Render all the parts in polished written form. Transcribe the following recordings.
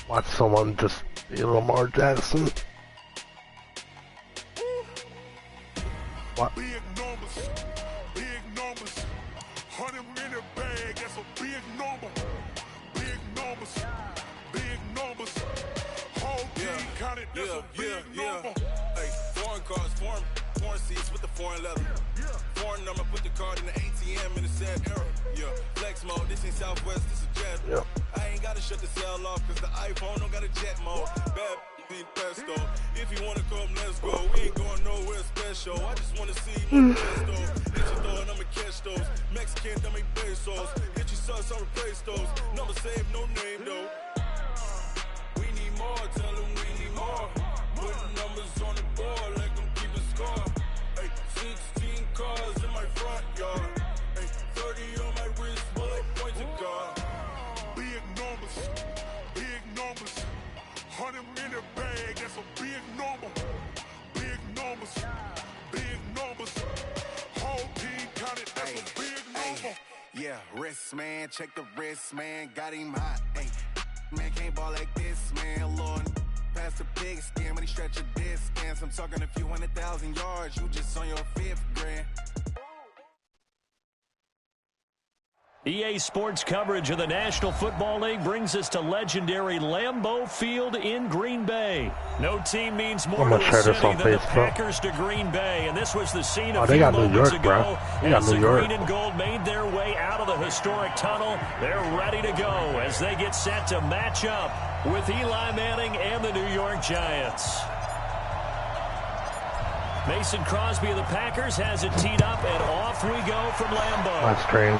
Watch someone just be Lamar Jackson. What? Big numbers, big numbers. 100 minute bag, that's a big number. Big numbers, big numbers. Whole team counted, that's a big number. Hey, foreign cars, foreign seats with the foreign leather. Foreign number, put the card in the ATM in the sad era. Yeah, flex mode, this ain't Southwest, this is jet. Yep. I ain't gotta shut the cell off, cause the iPhone don't got a jet mode. Bad be pesto. If you wanna come, let's go. We ain't going nowhere special. I just wanna see my pesto. Hit your door and I'ma catch those. Mexican, dummy pesos. Hit your sus, I'll replace those. Number save, no name though. We need more, tell them we need more. Putting numbers on the board, like them keep a score. Hey, 16 cars in my front yard. Hey, 30 on my wrist, bullet point to God. Big numbers, big numbers. 100 minute bag, that's a big number. Big numbers, big numbers. Whole team counted, that's a big number. Yeah, wrist man, check the wrist man, got him hot. Hey, man can't ball like this, man. Lord, past the pig skin when he stretch a distance. I'm talking a few 100,000 yards, you just on your 5th grand. EA Sports coverage of the National Football League brings us to legendary Lambeau Field in Green Bay. No team means more to the city than the Packers to Green Bay, and this was the scene a few moments ago as the green and gold made their way out of the historic tunnel. They're ready to go as they get set to match up with Eli Manning and the New York Giants. Mason Crosby of the Packers has it teed up, and off we go from Lambeau. That's strange.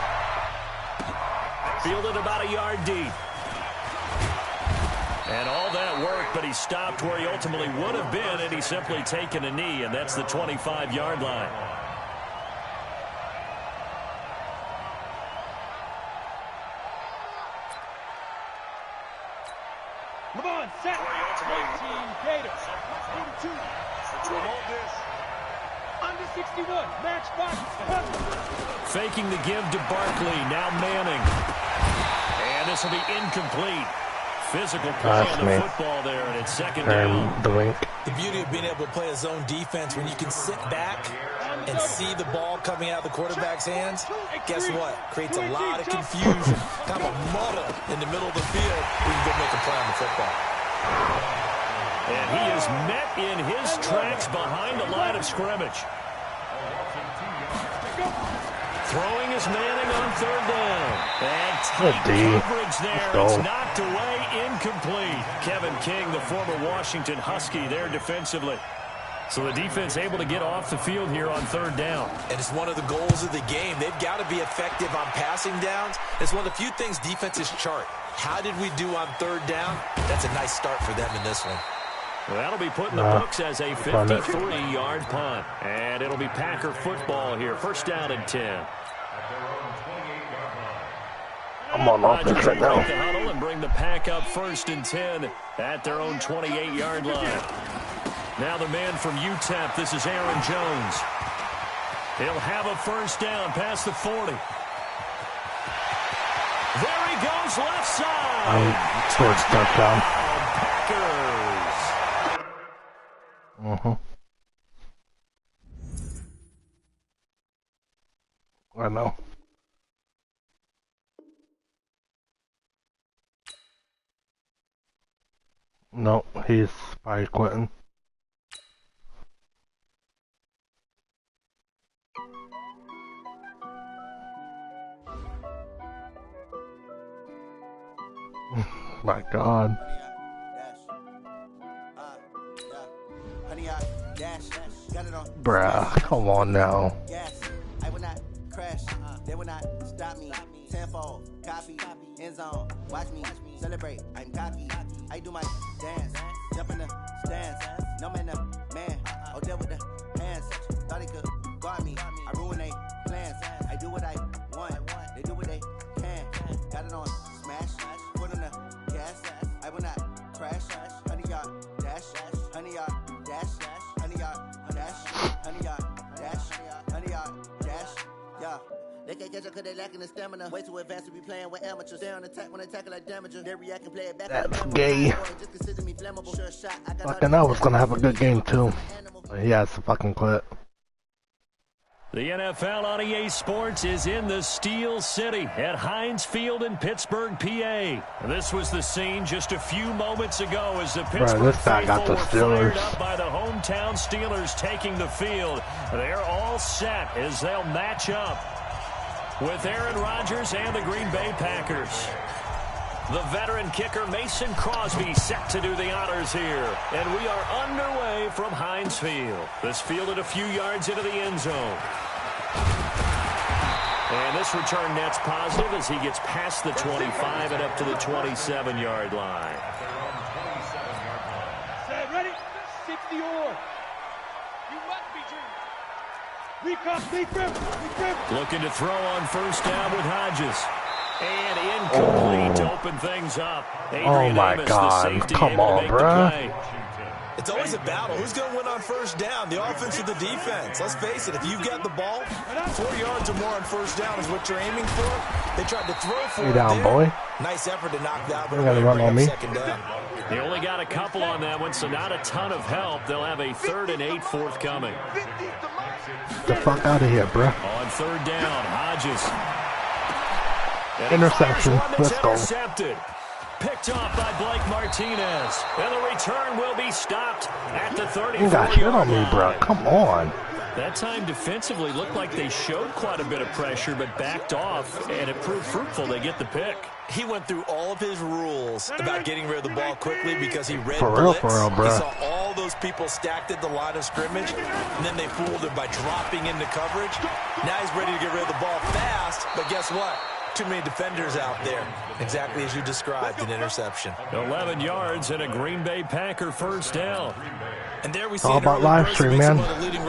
Fielded about a yard deep. And all that work, but he stopped where he ultimately would have been had he simply taken a knee, and that's the 25-yard line. Come on, set. 19 Gators. 82. Under 61. Match box. Faking the give to Barkley. Now Manning. And this will be incomplete. Physical play on the football there, and it's second down. The beauty of being able to play a zone defense when you can sit back and see the ball coming out of the quarterback's hands, guess what? Creates a lot of confusion, kind of a muddle in the middle of the field. We can go make a play on the football. And he is met in his tracks behind the line of scrimmage. Throwing is Manning on third down. And tight coverage there. It's knocked away, incomplete. Kevin King, the former Washington Husky, there defensively. So the defense able to get off the field here on third down. And it's one of the goals of the game. They've got to be effective on passing downs. It's one of the few things defenses chart. How did we do on third down? That's a nice start for them in this one. Well, that'll be put in the books as a 53-yard punt. And it'll be Packer football here. First down and 10. I'm on offense right now. The huddle and bring the Pack up first and 10 at their own 28-yard line. Now the man from UTEP, this is Aaron Jones. He'll have a first down past the 40. There he goes, left side. Towards touchdown. Packers. I know. No, he's probably quitting. My God. Bruh, come on now. I will not crash. They will not stop me. Tenfold, copy, end zone. Watch me celebrate. I'm cocky. I do my dance. Jump in the stands. No man, man. Oh, there with the hands. Thought he could guard me. I ruin they plans. I do what I want. They do what they can. Got it on smash. Put on the gas. I will not crash. 100-yard dash. 100-yard dash. 100-yard dash. 100-yard dash. 100-yard dash. Yeah. They can't catch up because they lacking the stamina. Way too advanced to be playing with amateurs. They on attack when they tackle like damager. They react and play it back. That's gay. Just consider me flammable. Sure shot. I got Fucking I was gonna have a good game too. But yeah, it's a fucking clip. The NFL on EA Sports is in the Steel City at Heinz Field in Pittsburgh, PA. This was the scene just a few moments ago as the Pittsburgh faithful were fired up by the hometown Steelers taking the field. They're all set as they'll match up with Aaron Rodgers and the Green Bay Packers. The veteran kicker Mason Crosby set to do the honors here. And we are underway from Heinz Field. This fielded a few yards into the end zone. And this return net's positive as he gets past the 25 and up to the 27-yard line. Set, ready? 60 or. You must be dreaming. Looking to throw on first down with Hodges. And incomplete to open things up. Oh my God, come on, bruh. It's always a battle. Who's going to win on first down, the offense or the defense? Let's face it, if you've got the ball, 4 yards or more on first down is what you're aiming for. They tried to throw for it down, boy. Nice effort to knock that one away and bring up second down. They only got a couple on that one, so not a ton of help. They'll have a 3rd and 8 forthcoming. Get the fuck out of here, bruh. On third down, Hodges. Interception. Let's go. Intercepted. Picked off by Blake Martinez. And the return will be stopped at the 34-yard line. You got shit on me, bro. Come on. That time defensively looked like they showed quite a bit of pressure but backed off, and it proved fruitful. They get the pick. He went through all of his rules about getting rid of the ball quickly because he read for real, bro. He saw all those people stacked at the line of scrimmage, and then they fooled him by dropping into coverage. Now he's ready to get rid of the ball fast, but guess what? Too many defenders out there. Exactly as you described, an interception. 11 yards and a Green Bay Packer first down. And there we it's see all about live stream, man.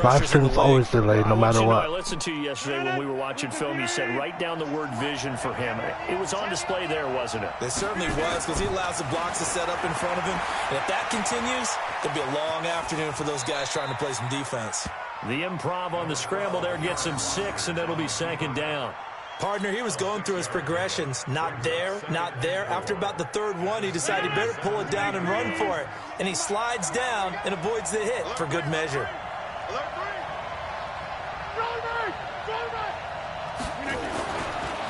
Live stream's always delayed, no matter what. I listened to you yesterday when we were watching film. You said write down the word vision for him. It was on display there, wasn't it? It certainly was, because he allows the blocks to set up in front of him. And if that continues, it'll be a long afternoon for those guys trying to play some defense. The improv on the scramble there gets him 6, and it'll be second down. Partner, he was going through his progressions. Not there, not there. After about the third one, he decided he better pull it down and run for it. And he slides down and avoids the hit for good measure.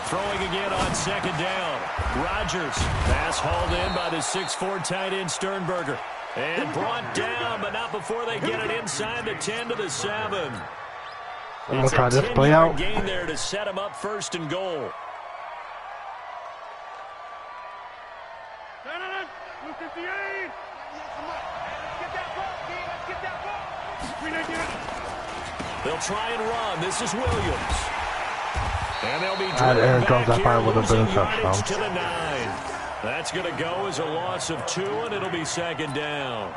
Throwing again on second down. Rodgers. Pass hauled in by the 6'4" tight end Sternberger. And brought down, but not before they get it inside the 10 to the 7. I'm going to try this play out. Gain there to set him up first and goal. They'll try and run. This is Williams. And they'll be driven back here, losing yardage to the 9. That's going to go as a loss of 2, and it'll be second down.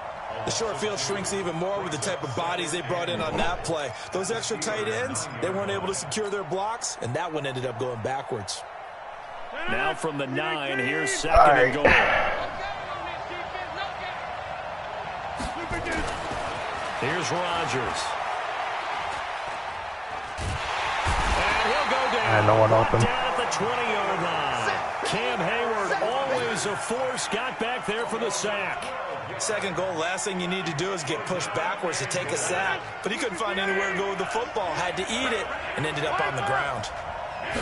The short field shrinks even more with the type of bodies they brought in on that play. Those extra tight ends, they weren't able to secure their blocks, and that one ended up going backwards. Now from the 9, here's second and goal. Here's Rodgers. And he'll go down. No one open. Down at the 20-yard line. Cam Hayward, always a force, got back there for the sack. Second goal, last thing you need to do is get pushed backwards to take a sack. But he couldn't find anywhere to go with the football. Had to eat it and ended up on the ground.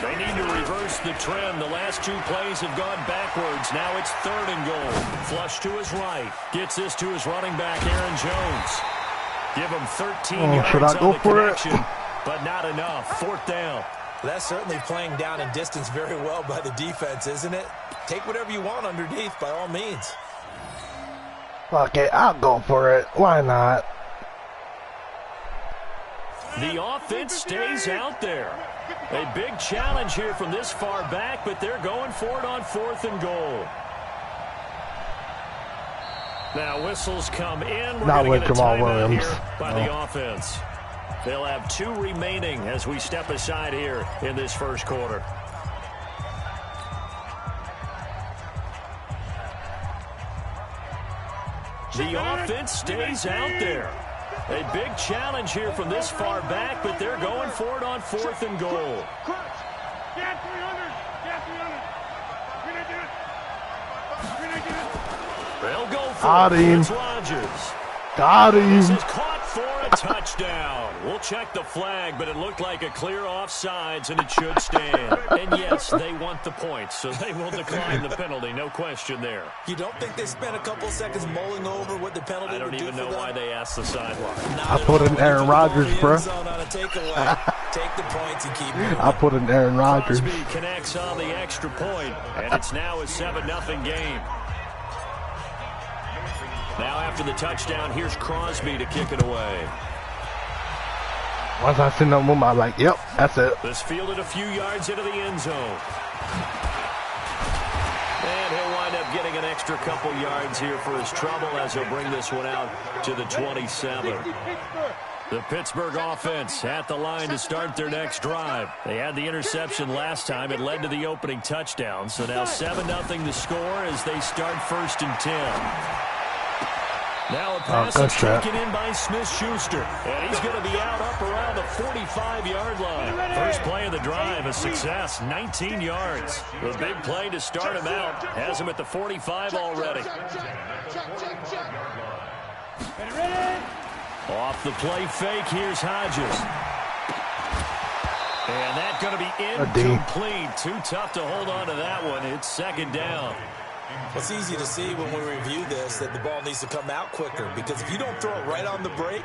They need to reverse the trend. The last 2 plays have gone backwards. Now it's 3rd and goal. Flush to his right. Gets this to his running back, Aaron Jones. Give him 13 yards on the connection, but not enough. 4th down. That's certainly playing down in distance very well by the defense, isn't it? Take whatever you want underneath, by all means. Fuck it, I'll go for it. Why not? The offense stays out there. A big challenge here from this far back, but they're going for it on 4th and goal. Now whistles come in. We're not with get a Jamal timeout Williams. Here by the offense. They'll have 2 remaining as we step aside here in this first quarter. The offense stays out there. A big challenge here from this far back, but they're going for it on 4th and goal. Get 300. Get 300. We're gonna do it. We're gonna do it. They'll go for Got it. him. It's Rodgers. Got This him. is caught for a touchdown. We'll check the flag, but it looked like a clear offsides, and it should stand. And yes, they want the points, so they will decline the penalty. No question there. You don't think they spent a couple seconds mulling over what the penalty I don't would do even for know them? why they asked the sideline. I put in Aaron Rodgers, bro. Take the points and keep moving. I put in Aaron Rodgers. Crosby connects on the extra point, and it's now a 7-0 game. Now after the touchdown, here's Crosby to kick it away. Once I seen that move, I'm like, yep, that's it. This fielded a few yards into the end zone. And he'll wind up getting an extra couple yards here for his trouble as he'll bring this one out to the 27. The Pittsburgh offense at the line to start their next drive. They had the interception last time. It led to the opening touchdown. So now 7-0 to score as they start 1st and 10. Now a pass is taken in by Smith-Schuster. And he's going to be out up around the 45-yard line. First play of the drive, a success, 19 yards. The big play to start him out has him at the 45 already. Off the play fake, here's Hodges. And that's going to be incomplete. Too tough to hold on to that one. It's 2nd down. It's easy to see when we review this that the ball needs to come out quicker, because if you don't throw it right on the break,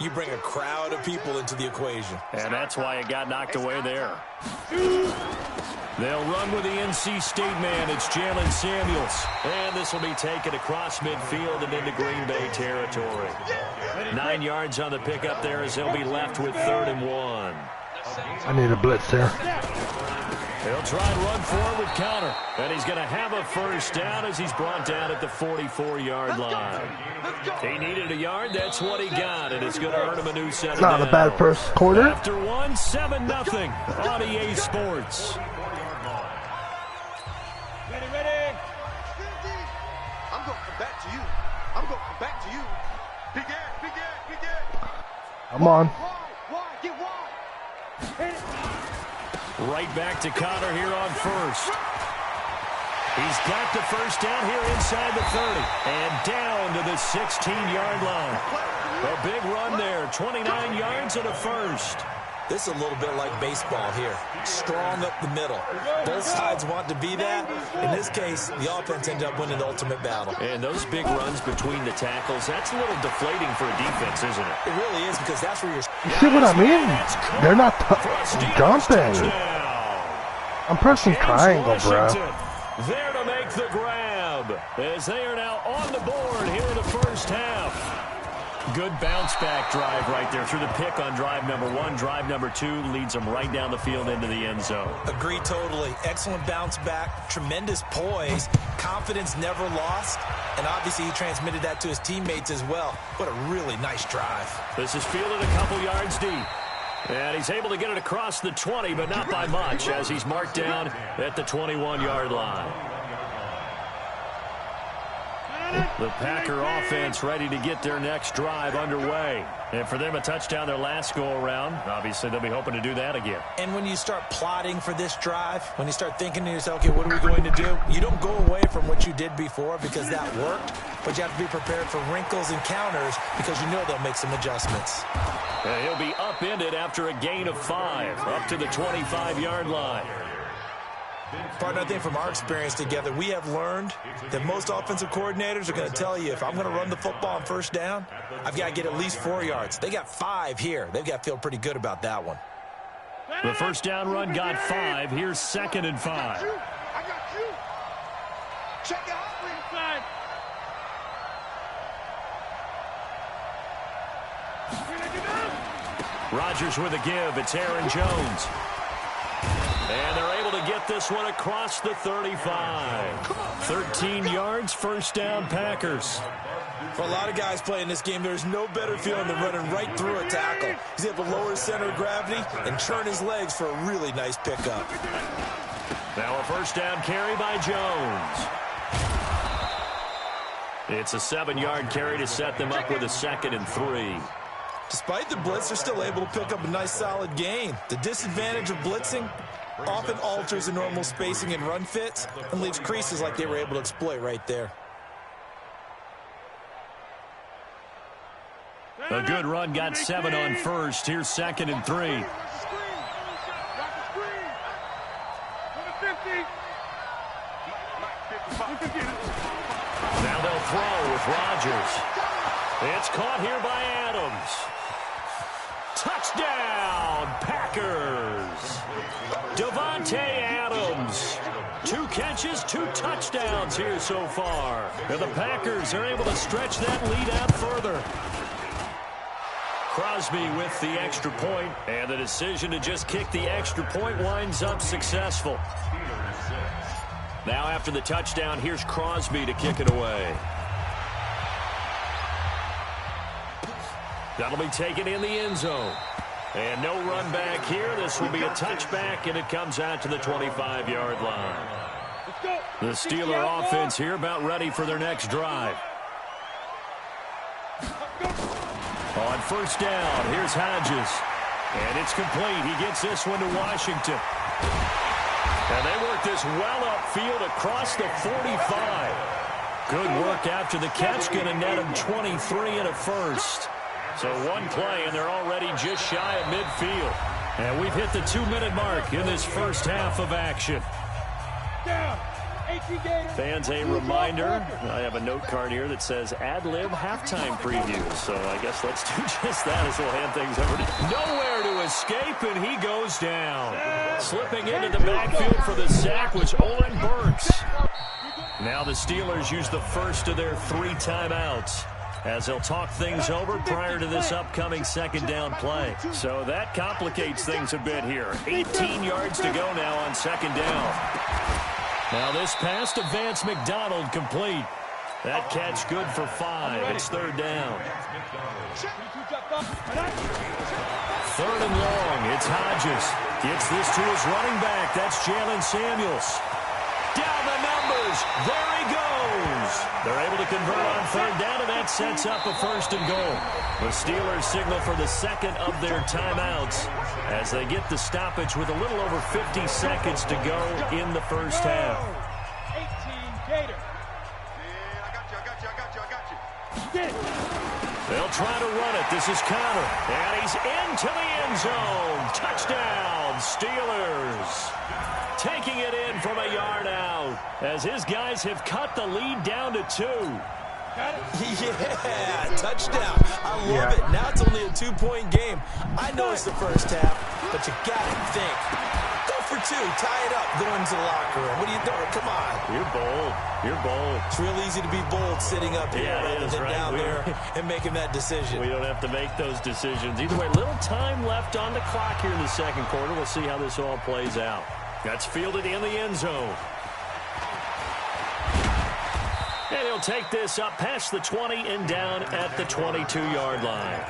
you bring a crowd of people into the equation. And that's why it got knocked away there. They'll run with the NC State man. It's Jalen Samuels. And this will be taken across midfield and into Green Bay territory. 9 yards on the pickup there as they'll be left with 3rd and 1. I need a blitz there. He'll try and run forward with counter. And he's going to have a first down as he's brought down at the 44-yard line. He needed a yard. That's what he got. And it's going to earn him a new set of downs. Not a bad first quarter. After 7-0 on EA Sports. Ready. I'm going to come back to you. I'm going to come back to you. Big Ed. Come on. Wide. Get wide. Right back to Connor here on 1st. He's got the first down here inside the 30. And down to the 16-yard line. A big run there. 29 yards and a first. This is a little bit like baseball here. Strong up the middle. Both sides want to be that. In this case, the offense ended up winning the ultimate battle. And those big runs between the tackles, that's a little deflating for a defense, isn't it? It really is, because that's where you're... You see what I mean? They're not jumping. I'm pressing triangle, bro. There to make the grab as they are now on the board here in the first half. Good bounce back drive right there through the pick on drive number 1. Drive number 2 leads them right down the field into the end zone. Agree totally. Excellent bounce back. Tremendous poise. Confidence never lost. And obviously he transmitted that to his teammates as well. What a really nice drive. This is fielded a couple yards deep. And he's able to get it across the 20, but not by much, as he's marked down at the 21-yard line. The Packer offense ready to get their next drive underway. And for them, a touchdown their last go-around. Obviously, they'll be hoping to do that again. And when you start plotting for this drive, when you start thinking to yourself, okay, what are we going to do? You don't go away from what you did before because that worked, but you have to be prepared for wrinkles and counters because you know they'll make some adjustments. And he'll be upended after a gain of 5, up to the 25-yard line. Partner, I think from our experience together, we have learned that most offensive coordinators are going to tell you, if I'm going to run the football on first down, I've got to get at least 4 yards. They got 5 here. They've got to feel pretty good about that one. The first down run got 5. Here's 2nd and 5. I got you. Check it out. Rodgers with a give. It's Aaron Jones. And they're able to get this one across the 35. 13 yards, first down, Packers. For a lot of guys playing this game, there's no better feeling than running right through a tackle. He's able to lower his center of gravity and turn his legs for a really nice pickup. Now a first down carry by Jones. It's a 7-yard carry to set them up with a 2nd and 3. Despite the blitz, they're still able to pick up a nice solid gain. The disadvantage of blitzing, often alters the normal spacing and run fits and leaves creases like they were able to exploit right there. A good run, got 7 on first. Here's 2nd and 3. Now they'll throw with Rodgers. It's caught here by Adams. Touchdown, Packers. Davante Adams. 2 catches, 2 touchdowns here so far. And the Packers are able to stretch that lead out further. Crosby with the extra point, and the decision to just kick the extra point winds up successful. Now after the touchdown, here's Crosby to kick it away. That'll be taken in the end zone. And no run back here. This will be a touchback, and it comes out to the 25-yard line. The Steeler offense here about ready for their next drive. On first down, here's Hodges. And it's complete. He gets this one to Washington. And they work this well upfield across the 45. Good work after the catch. Going to net him 23 and a first. So one play, and they're already just shy of midfield. And we've hit the 2-minute mark in this first half of action. Fans, a reminder, I have a note card here that says ad-lib halftime preview. So I guess let's do just that as we'll hand things over to nowhere to escape, and he goes down. Slipping into the backfield for the sack was Oren Burks. Now the Steelers use the first of their 3 timeouts as they'll talk things over prior to this upcoming 2nd down play. So that complicates things a bit here. 18 yards to go now on 2nd down. Now this pass to Vance McDonald complete. That catch good for 5. It's 3rd down. 3rd and long. It's Hodges. Gets this to his running back. That's Jalen Samuels. Down the numbers. There he goes. They're able to convert on 3rd down, and that sets up a 1st and goal. The Steelers signal for the 2nd of their timeouts as they get the stoppage with a little over 50 seconds to go in the first half. 18 Gator. They'll try to run it. This is Connor. And he's into the end zone. Touchdown, Steelers. Taking it in from a yard out as his guys have cut the lead down to 2. Yeah, touchdown. I love it. Now it's only a 2-point game. I know it's the first half, but you got to think. Go for 2. Tie it up. Go into the locker room. What are you doing? Come on. You're bold. You're bold. It's real easy to be bold sitting up here rather than down there and making that decision. We don't have to make those decisions. Either way, little time left on the clock here in the 2nd quarter. We'll see how this all plays out. That's fielded in the end zone. And he'll take this up past the 20 and down at the 22-yard line.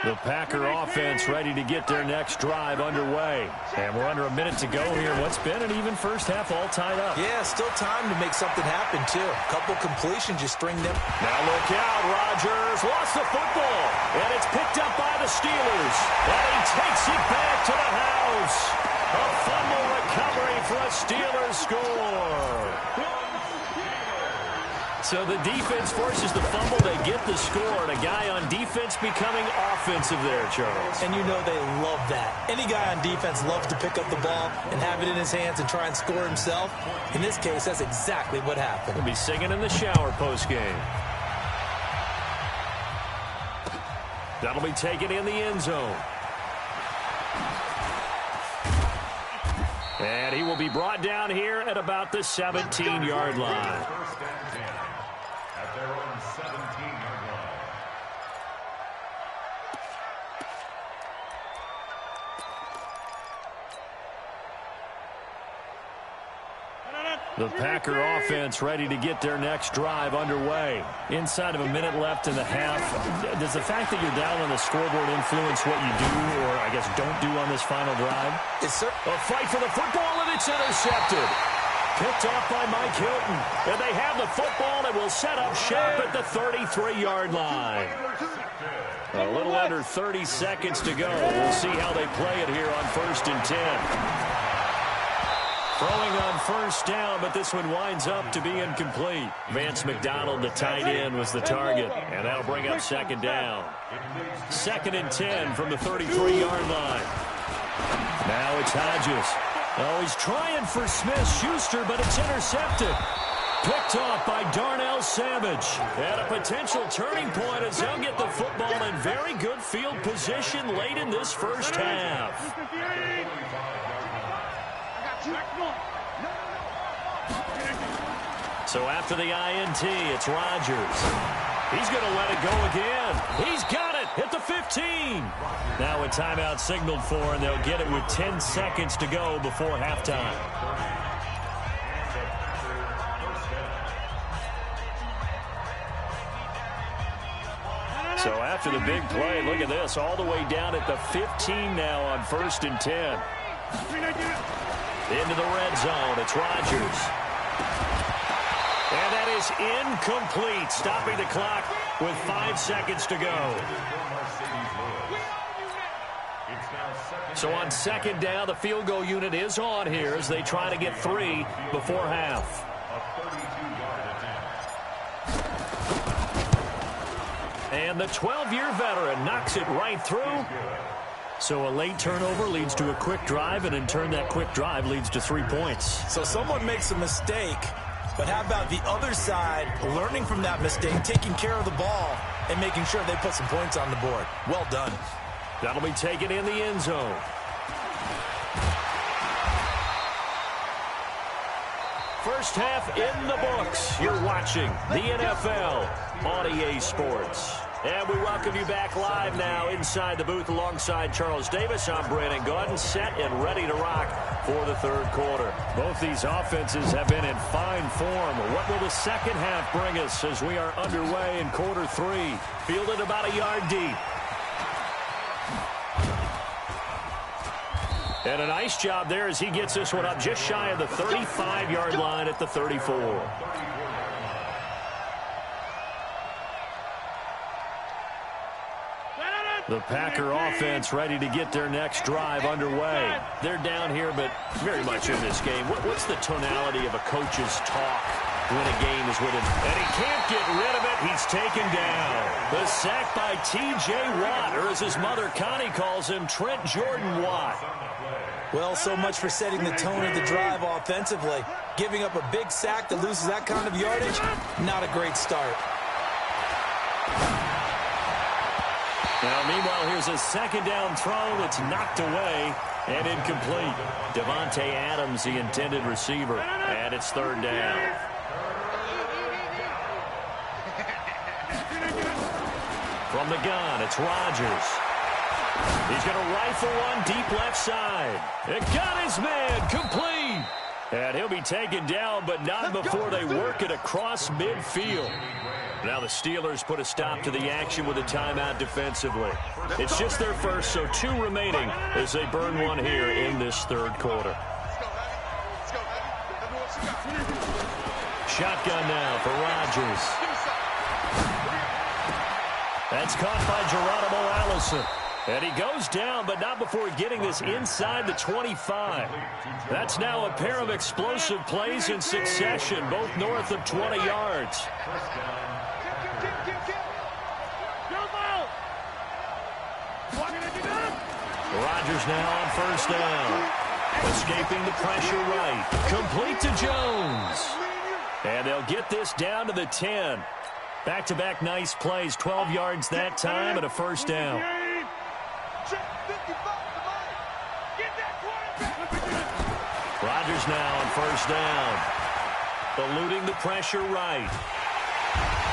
The Packer offense ready to get their next drive underway. And we're under a minute to go here. What's been an even first half all tied up. Yeah, still time to make something happen, too. A couple completions, you string them. Now look out, Rodgers lost the football. And it's picked up by the Steelers. And he takes it back to the house. A fumble recovery for a Steelers score. So the defense forces the fumble. They get the score, and a guy on defense becoming offensive there, Charles. And you know they love that. Any guy on defense loves to pick up the ball and have it in his hands and try and score himself. In this case, that's exactly what happened. He'll be singing in the shower postgame. That'll be taken in the end zone. And he will be brought down here at about the 17-yard line. At their own 17-yard line. The Packer offense ready to get their next drive underway. Inside of a minute left in the half. Does the fact that you're down on the scoreboard influence what you do, or I guess don't do on this final drive? Yes, sir. A fight for the football, and it's intercepted. Picked off by Mike Hilton. And they have the football and will set up shop at the 33-yard line. A little under 30 seconds to go. We'll see how they play it here on 1st and 10. Throwing on first down, but this one winds up to be incomplete. Vance McDonald, the tight end, was the target, and that'll bring up 2nd down. 2nd and 10 from the 33-yard line. Now it's Hodges. Oh, he's trying for Smith-Schuster, but it's intercepted. Picked off by Darnell Savage. And a potential turning point as they'll get the football in very good field position late in this first half. So after the INT, it's Rodgers. He's going to let it go again. He's got it at the 15. Now a timeout signaled for, and they'll get it with 10 seconds to go before halftime. So after the big play, look at this, all the way down at the 15 now on 1st and 10. Into the red zone, it's Rodgers. And that is incomplete, stopping the clock with 5 seconds to go. So on 2nd down, the field goal unit is on here as they try to get 3 before half. And the 12-year veteran knocks it right through. So a late turnover leads to a quick drive, and in turn that quick drive leads to 3 points. So someone makes a mistake, but how about the other side learning from that mistake, taking care of the ball, and making sure they put some points on the board? Well done. That'll be taken in the end zone. First half in the books. You're watching the NFL on EA Sports. And we welcome you back live now inside the booth alongside Charles Davis. I'm Brandon Gaudin, set and ready to rock for the 3rd quarter. Both these offenses have been in fine form. What will the second half bring us as we are underway in quarter 3? Fielded about a yard deep. And a nice job there as he gets this one up just shy of the 35-yard line at the 34. The Packer offense ready to get their next drive underway. They're down here, but very much in this game. What's the tonality of a coach's talk when a game is within? And he can't get rid of it. He's taken down. The sack by T.J. Watt, or as his mother Connie calls him, Trent Jordan Watt. Well, so much for setting the tone of the drive offensively. Giving up a big sack that loses that kind of yardage, not a great start. Now, meanwhile, here's a 2nd down throw that's knocked away and incomplete. Devontae Adams, the intended receiver, and it's 3rd down. From the gun, it's Rodgers. He's going to rifle one deep left side. It got his man complete. And he'll be taken down, but not before they work it across midfield. Now the Steelers put a stop to the action with a timeout defensively. It's just their first, so 2 remaining as they burn one here in this 3rd quarter. Shotgun now for Rodgers. That's caught by Geronimo Allison. And he goes down, but not before getting this inside the 25. That's now a pair of explosive plays in succession, both north of 20 yards. Rodgers now on 1st down. Escaping the pressure right. Complete to Jones. And they'll get this down to the 10. Back-to-back nice plays, 12 yards that time and a 1st down. Rodgers now on 1st down. Eluding the pressure right.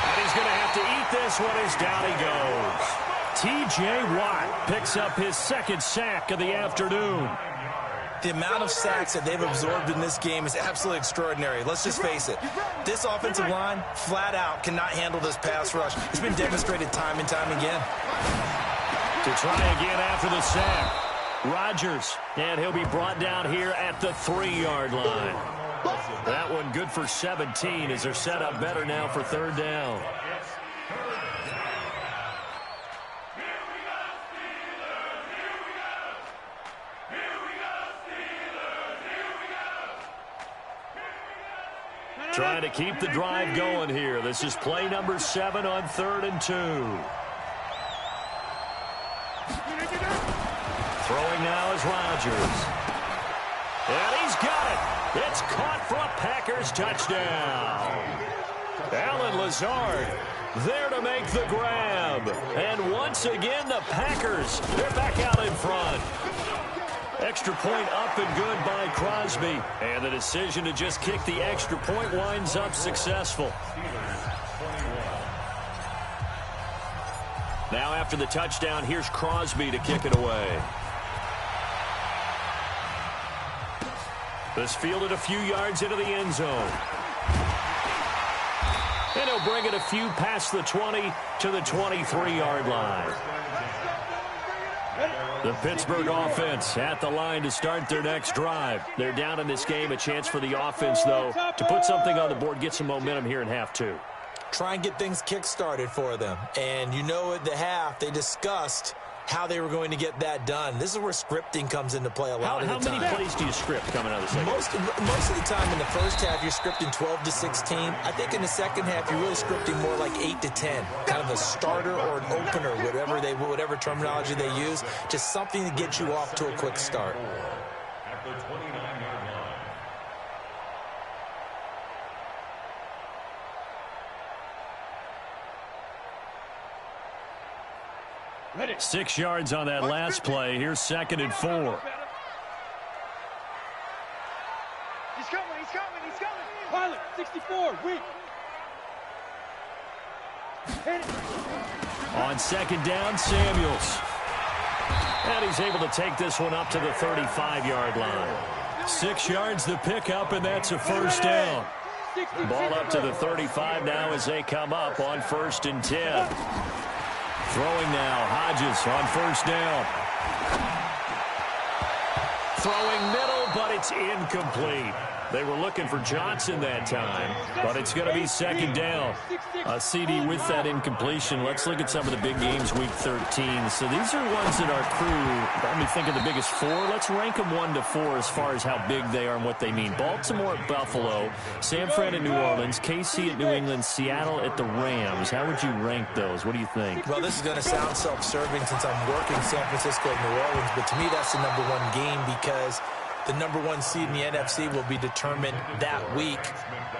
And he's going to have to eat this one as down he goes. T.J. Watt picks up his 2nd sack of the afternoon. The amount of sacks that they've absorbed in this game is absolutely extraordinary. Let's just face it. This offensive line, flat out, cannot handle this pass rush. It's been demonstrated time and time again. To try again after the sack. Rodgers, and he'll be brought down here at the 3-yard line. That one good for 17 as they're set up better now for third down. Trying to keep the drive going here. This is play number 7 on 3rd and 2. Throwing now is Rodgers. And he's got it. It's caught for a Packers touchdown. Alan Lazard there to make the grab. And once again, the Packers, they're back out in front. Extra point up and good by Crosby. And the decision to just kick the extra point winds up successful. Now after the touchdown, here's Crosby to kick it away. This fielded a few yards into the end zone. And he'll bring it a few past the 20 to the 23-yard line. The Pittsburgh offense at the line to start their next drive. They're down in this game. A chance for the offense, though, to put something on the board, get some momentum here in half 2. Try and get things kick-started for them. And you know at the half, they discussed how they were going to get that done. This is where scripting comes into play a lot of the time. How many plays do you script coming out of the second? Most of the time in the first half, you're scripting 12 to 16. I think in the second half, you're really scripting more like 8 to 10. Kind of a starter or an opener, whatever terminology they use. Just something to get you off to a quick start. 6 yards on that last play. Here's 2nd and 4. He's coming. Pilot, 64, weak. On 2nd down, Samuels. And he's able to take this one up to the 35-yard line. 6 yards the pickup, and that's a first down. Ball up to the 35 now as they come up on 1st and 10. Throwing now, Hodges on 1st down. Throwing middle, but it's incomplete. They were looking for Johnson that time, but it's going to be 2nd down. A CD with that incompletion. Let's look at some of the big games week 13. So these are ones that our crew, let me think of the biggest 4. Let's rank them 1 to 4 as far as how big they are and what they mean. Baltimore at Buffalo, San Fran at New Orleans, KC at New England, Seattle at the Rams. How would you rank those? What do you think? Well, this is going to sound self-serving since I'm working San Francisco and New Orleans, but to me that's the number 1 game because the number 1 seed in the NFC will be determined that week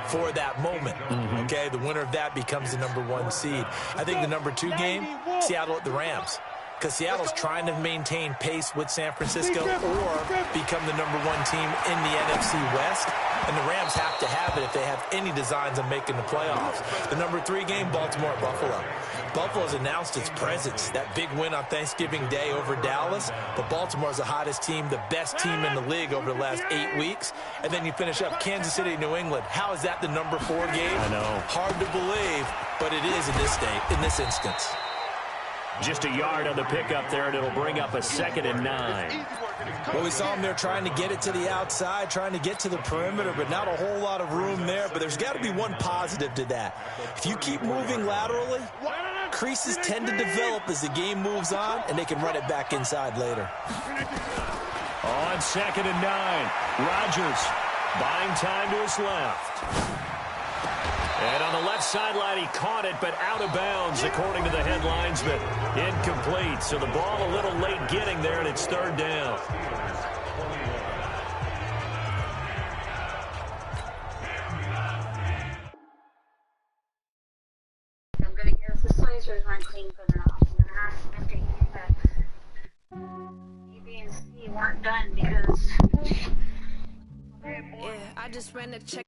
for that moment. Okay, the winner of that becomes the number 1 seed. I think the number 2 game, Seattle at the Rams. Because Seattle's trying to maintain pace with San Francisco or become the number 1 team in the NFC West. And the Rams have to have it if they have any designs on making the playoffs. The number 3 game, Baltimore at Buffalo. Buffalo's announced its presence. That big win on Thanksgiving Day over Dallas. But Baltimore's the hottest team, the best team in the league over the last 8 weeks. And then you finish up Kansas City, New England. How is that the number 4 game? I know. Hard to believe, but it is in this instance. Just a yard on the pickup there, and it'll bring up a 2nd and 9. Well, we saw them there trying to get it to the outside, trying to get to the perimeter, but not a whole lot of room there. But there's got to be one positive to that. If you keep moving laterally, creases tend to develop as the game moves on, and they can run it back inside later. On 2nd and 9, Rodgers buying time to his left. And on the left sideline, he caught it, but out of bounds, according to the head linesman. Incomplete. So the ball a little late getting there, and it's 3rd down. I'm going to guess the slicers weren't clean for enough. I'm going to ask them that A, B, and C weren't done because... Yeah, I just ran a check.